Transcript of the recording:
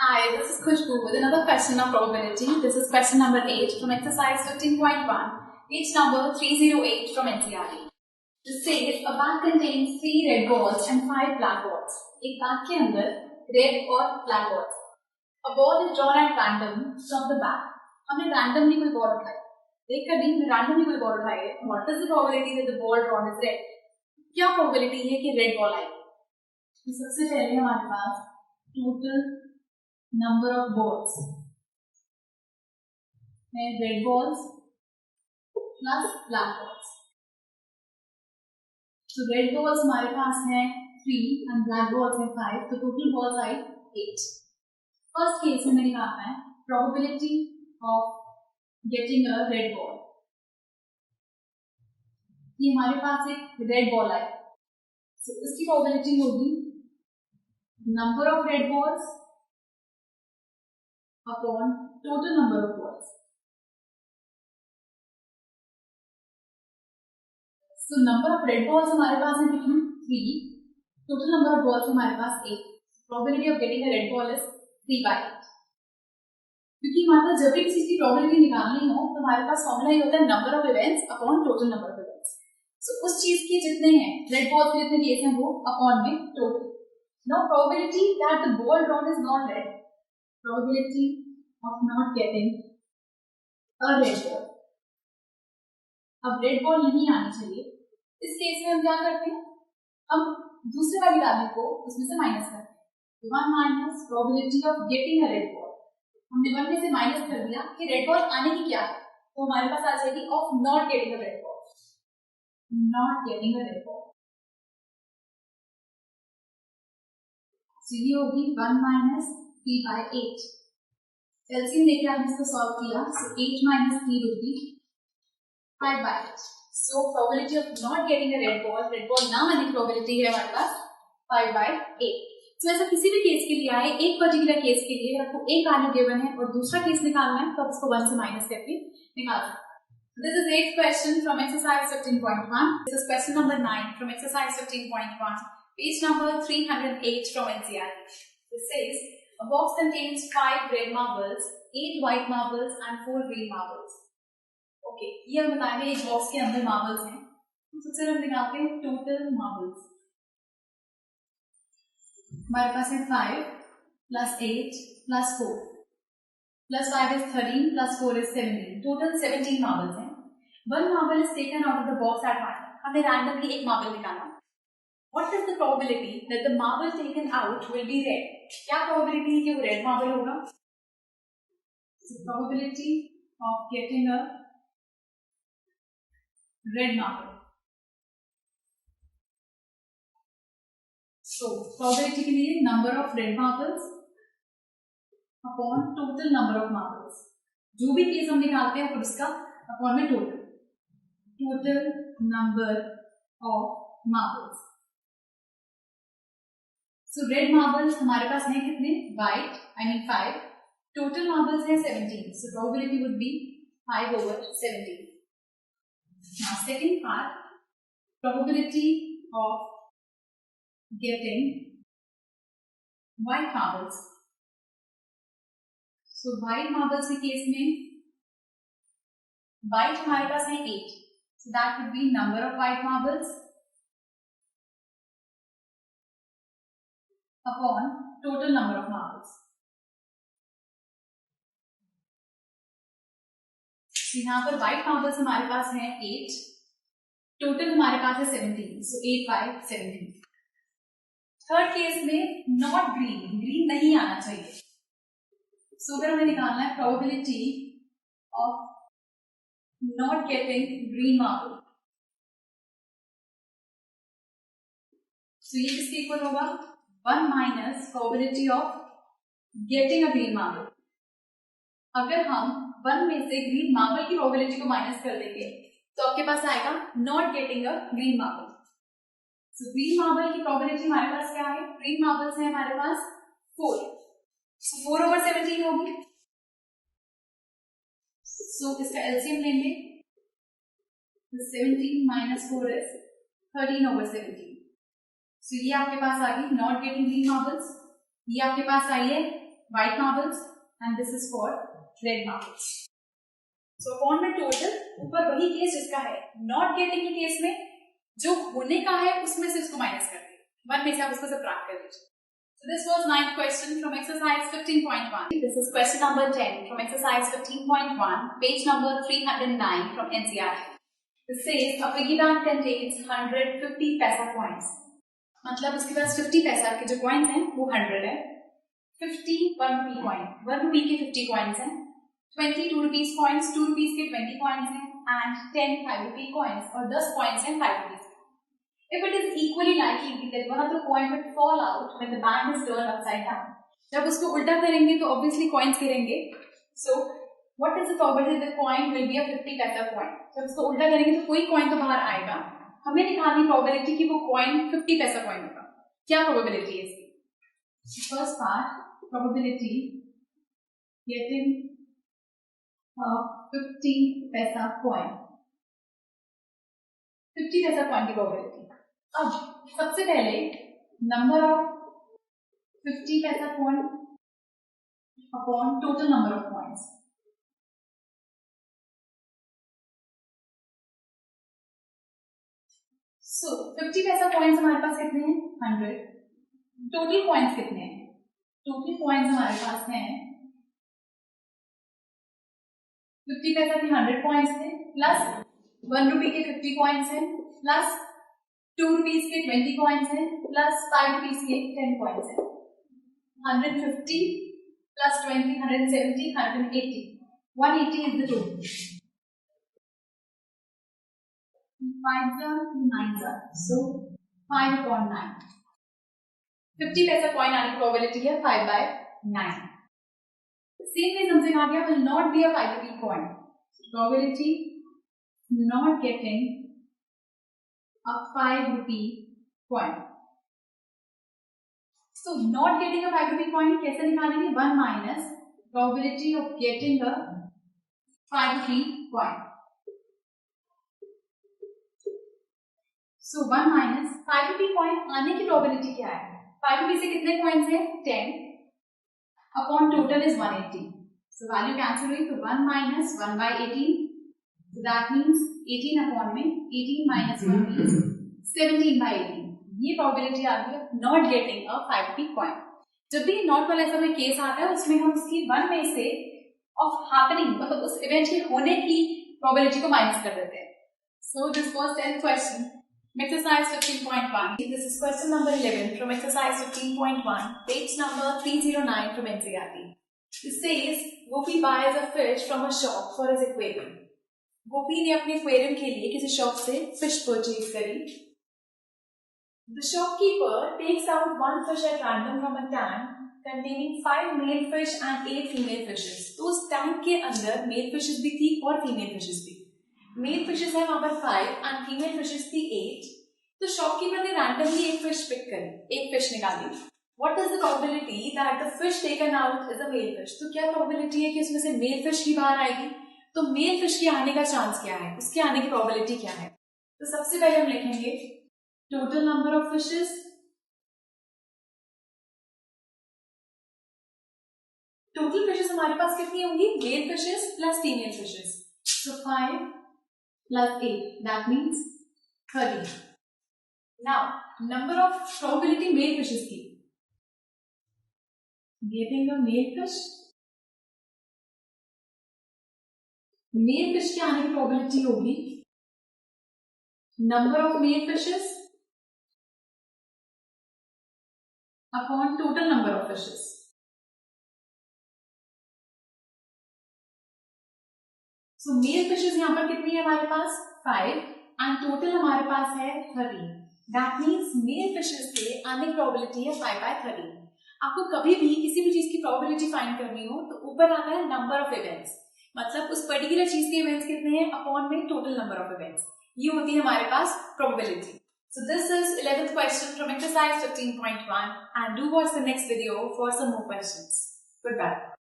Hi, this is Khushbu with another question of probability. This is question number 8 from exercise 15.1, page number 308 from NCERT. This says a bag contains 3 red balls and 5 black balls. एक bag के अंदर red और black balls. A ball is drawn at random from the bag. हमने randomly कोई ball उठाई. देखकर भी हमने randomly कोई ball उठाई है. What is the probability that the ball drawn is red? क्या probability है कि red ball आएगी? तो सबसे पहले हमारे पास total number of balls है red balls plus black balls. तो red balls हमारे पास है 3 and black balls है 5, तो total balls आई 8. फर्स्ट केस में मैंने कहा है probability of getting a red ball. ये हमारे पास एक red ball आई, तो इसकी probability होगी number of red balls upon total number of balls. So number of red balls हमारे पास है कितने 3, total number of balls हमारे पास 8. Probability of getting a red ball is 3/8. क्योंकि हमारे पास जब भी किसी की probability निकालनी हो तो हमारे पास फॉर्मूला ही होता है number of events upon total number of events. So उस चीज के जितने हैं red balls के जितने केस हैं वो upon में total. Now probability that the ball drawn is not red. Probability of not getting a red ball. अब रेड बॉल नहीं आनी चाहिए. इस केस में हम क्या करते हैं, हम दूसरे वाली वैल्यू को उसमें से माइनस करते हैं. 1 minus probability of getting a red ball. हमने 1 में से माइनस कर दिया कि रेड बॉल आने की क्या है, तो हमारे पास आ जाएगी of not getting a red ball. Not getting a red ball. ये होगी 1 माइनस 3/8. एलसीएम लेके आपने इसको सॉल्व किया, सो 8 minus 3 will be 5/8. So probability of not getting a red ball ना आने की probability है हमारे पास 5/8. तो ऐसा किसी भी केस के लिए आए, एक पर्टिकुलर केस के लिए आपको एक वैल्यू गिवन है और दूसरा केस निकालना है तो आप इसको 1 से माइनस करके निकाल सकते हैं. This is 8th question from exercise 15.1. This is question number 9 from exercise 15.1, page number 308 from NCERT. This says a box contains 5 red marbles, 8 white marbles and 4 green marbles. Okay, ये हम बताएंगे एक बॉक्स के अंदर मार्बल्स हैं. तो सबसे हम निकालते हैं टोटल मार्बल्स. हमारे पास है 5 plus 8 plus 4 plus 5 is 13 plus 4 is 17. Total 17 marbles हैं. 1 marble is taken out of the box at random. हमें रैंडमली एक मार्बल निकालना. What is the probability that the marble taken out will be red? क्या probability है कि वो red marble होगा? Probability of getting a red marble. So probability के लिए number of red marbles upon total number of marbles. जो भी case हम निकालते हैं उसका upon में total number of marbles. So red marbles हमारे पास हैं कितने? white, I mean 5. Total marbles हैं 17. So probability would be 5/17. Now second part, probability of getting white marbles. So white marbles के केस में white हमारे पास है 8. So that would be number of white marbles upon total number of marbles. यहाँ पर white marbles हमारे पास हैं 8, total हमारे पास है 17, सो 8/17. थर्ड केस में नॉट ग्रीन नहीं आना चाहिए. सो अगर हमें निकालना है probability of not getting green marble, so ये किसके इक्वल होगा? 1 minus probability of getting a green marble. अगर हम 1 में से ग्रीन मार्बल की प्रोबेबिलिटी को माइनस कर देंगे तो आपके पास आएगा not getting a green marble. So green marble की प्रोबेबिलिटी हमारे पास क्या है? ग्रीन मार्बल्स है हमारे पास 4. सो 4/17 होगी. सो इसका एलसीएम लेंगे, 17 माइनस 4 इज 13/17. सो ये आपके पास आ गई नॉट गेटिंग ग्रीन मार्बल्स. ये आपके पास आई है white marbles and this is for red marbles. So upon the total, ऊपर वही केस जिसका है, not getting के केस में जो होने का है उसमें से उसको माइनस कर दीजिए, 1 में से आप उसको सबट्रैक्ट कर दीजिए. So this was 9th question from exercise 15.1. This is question number 10 from exercise 15.1, page number 309 from NCERT. This says a piggy bank contains 150 पैसा coins. मतलब उसके पास 50 पैसा के जो coins हैं वो 100 है. 50 1 rupee coin, 1 rupee के 50 coins हैं. 20 2 rupees coins, 2 rupees के 20 coins हैं, and 10 5 rupee coins और 10 coins हैं 5 rupees. If it is equally likely that one of the coin would fall out when the bank is turned upside down. जब उसको उल्टा करेंगे तो obviously coins गिरेंगे. So what is the probability that the coin will be a 50 पैसा coin? जब उसको उल्टा करेंगे तो कोई coin तो बाहर आएगा. हमें निकालनी probability कि वो coin 50 पैसा coin होगा. क्या probability है इसकी? First part, probability getting a 50 पैसा coin. 50 पैसा coin की probability. अब सबसे पहले नंबर ऑफ 50 पैसा coin upon total number of coins. So 50 पैसा कॉइन्स हमारे पास कितने हैं? 100. टोटल कॉइन्स कितने हैं? टोटल कॉइन्स हमारे पास हैं 50 पैसा के 100 कॉइन्स थे, प्लस 1 रुपी के 50 कॉइन्स हैं, प्लस 2 रुपीज के 20 कॉइन्स हैं, प्लस 5 रुपीज के 10 कॉइन्स हैं. 150 plus 20 170 180. 180 is the total. 5 9 so 5 upon 9. 50 पैसा कॉइन आने की प्रोबेबिलिटी है 5/9. सेम वे हमसे कहा गया will not be a 5 rupee coin. Probability not getting a 5 rupee coin. So not getting a 5 rupee coin कैसे निकालेंगे? 1 minus probability of getting a 5 rupee coin. So 1 minus 5 rupee coin आने की probability क्या है? 5 rupee से कितने coins हैं? 10 upon total is 180. So value cancel हुई तो 1 minus 1/18. So that means 18 upon में 18 minus 1 means 17/18. ये probability आ गई है not getting a 5 rupee coin. जब भी नॉट वाला ऐसा कोई केस आता है उसमें हम उसकी 1 में से of happening मतलब उस इवेंट के होने की probability को माइनस कर देते हैं. So this was 10th question. Exercise 15.1. This is question number 11 from exercise 15.1, page number 309 from NCERT. It says Gopi buys a fish from a shop for his aquarium. गोपी ने अपने aquarium के लिए किसी shop से fish purchase करी. The shopkeeper takes out one fish at random from a tank containing 5 male fish and 8 female fishes. तो उस tank के अंदर मेल फिशेस भी थी और फीमेल फिशेस भी. मेल फिशेस है वहां पर 5 एंड फीमेल फिशेस थी 8. तो शॉपकीपर ने रैंडमली एक फिश पिक करी, एक फिश निकाली. What is the probability that the fish taken out is a male fish? तो क्या probability है कि उसमें से मेल फिश ही बाहर आएगी? तो मेल फिश के आने का चांस क्या है, उसके आने की प्रोबेबिलिटी क्या है? तो सबसे पहले हम लिखेंगे total number of fishes total fishes हमारे पास कितनी होंगी? Male fishes plus female fishes. So 5 plus 8 that means 30. Now number of probability male fishes की, getting a male fish. Male fish के आने की प्रोबेबिलिटी होगी number of male fishes upon total number of fishes. So male fishes यहां पर कितनी है हमारे पास? 5 एंड टोटल हमारे पास है 30. दैट मीन्स मेल फिशेस के आने की प्रोबेबिलिटी है 5/30. आपको कभी भी किसी भी चीज की प्रोबेबिलिटी फाइंड करनी हो तो ऊपर आता है नंबर ऑफ इवेंट्स, मतलब उस पर्टिकुलर चीज के इवेंट्स कितने हैं अपॉन में टोटल नंबर ऑफ इवेंट्स. ये होती है हमारे पास probability. So this is 11th question from exercise 15.1 and do watch the next video for some more questions. Goodbye.